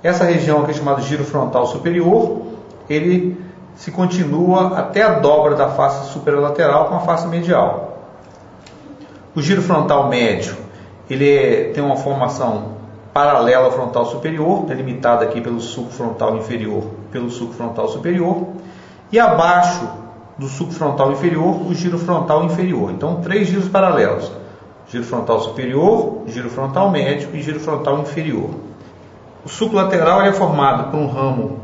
Essa região aqui é chamada giro frontal superior, ele se continua até a dobra da face superolateral com a face medial. O giro frontal médio, ele tem uma formação paralela ao frontal superior, delimitada aqui pelo sulco frontal inferior, pelo sulco frontal superior, e abaixo do sulco frontal inferior, o giro frontal inferior. Então, 3 giros paralelos: giro frontal superior, giro frontal médio e giro frontal inferior. O sulco lateral é formado por um ramo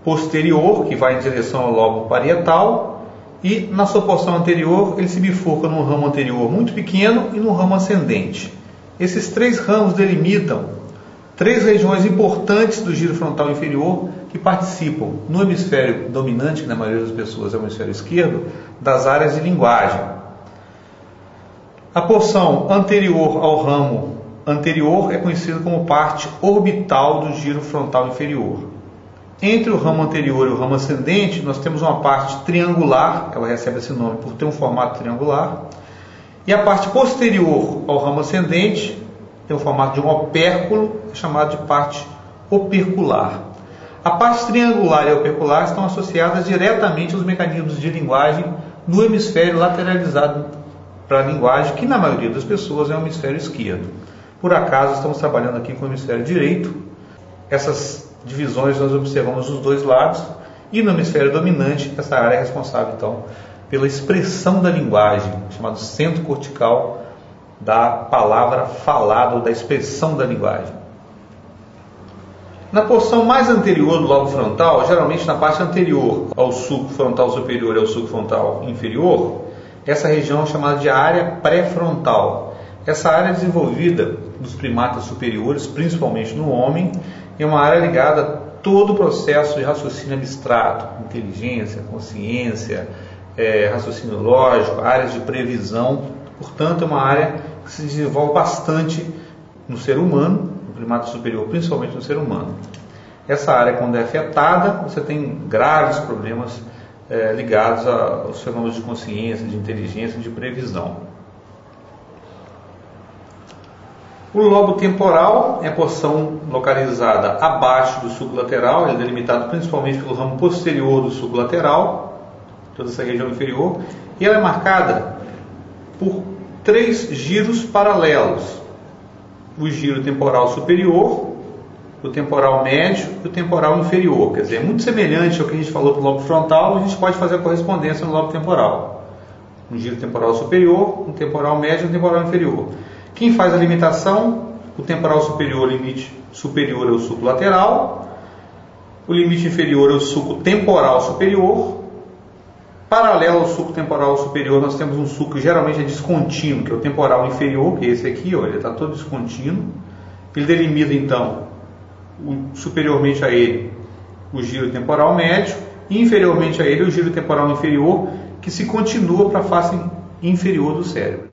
posterior, que vai em direção ao lobo parietal, e na sua porção anterior ele se bifurca num ramo anterior muito pequeno e num ramo ascendente. Esses 3 ramos delimitam 3 regiões importantes do giro frontal inferior que participam no hemisfério dominante, que na maioria das pessoas é o hemisfério esquerdo, das áreas de linguagem. A porção anterior ao ramo anterior é conhecida como parte orbital do giro frontal inferior. Entre o ramo anterior e o ramo ascendente, nós temos uma parte triangular, ela recebe esse nome por ter um formato triangular, e a parte posterior ao ramo ascendente tem o formato de um opérculo, chamado de parte opercular. A parte triangular e a opercular estão associadas diretamente aos mecanismos de linguagem no hemisfério lateralizado para a linguagem, que na maioria das pessoas é o hemisfério esquerdo. Por acaso, estamos trabalhando aqui com o hemisfério direito. Essas divisões nós observamos dos 2 lados, e no hemisfério dominante, essa área é responsável, então, pela expressão da linguagem, chamado centro cortical da palavra falada ou da expressão da linguagem. Na porção mais anterior do lobo frontal, geralmente na parte anterior ao sulco frontal superior e ao sulco frontal inferior, essa região é chamada de área pré-frontal. Essa área é desenvolvida nos primatas superiores, principalmente no homem, é uma área ligada a todo o processo de raciocínio abstrato, inteligência, consciência, raciocínio lógico, áreas de previsão. Portanto, é uma área que se desenvolve bastante no ser humano, no primata superior, principalmente no ser humano. Essa área, quando é afetada, você tem graves problemas ligados aos fenômenos de consciência, de inteligência e de previsão. O lobo temporal é a porção localizada abaixo do sulco lateral, ele é delimitado principalmente pelo ramo posterior do sulco lateral, toda essa região inferior, e ela é marcada por 3 giros paralelos: o giro temporal superior, o temporal médio e o temporal inferior. Quer dizer, é muito semelhante ao que a gente falou para o lobo frontal, a gente pode fazer a correspondência no lobo temporal. Um giro temporal superior, um temporal médio e um temporal inferior. Quem faz a limitação? O temporal superior, o limite superior é o sulco lateral, o limite inferior é o sulco temporal superior. Paralelo ao sulco temporal superior, nós temos um sulco que geralmente é descontínuo, que é o temporal inferior, que é esse aqui, olha, ele está todo descontínuo. Ele delimita, então, superiormente a ele, o giro temporal médio, e inferiormente a ele, o giro temporal inferior, que se continua para a face inferior do cérebro.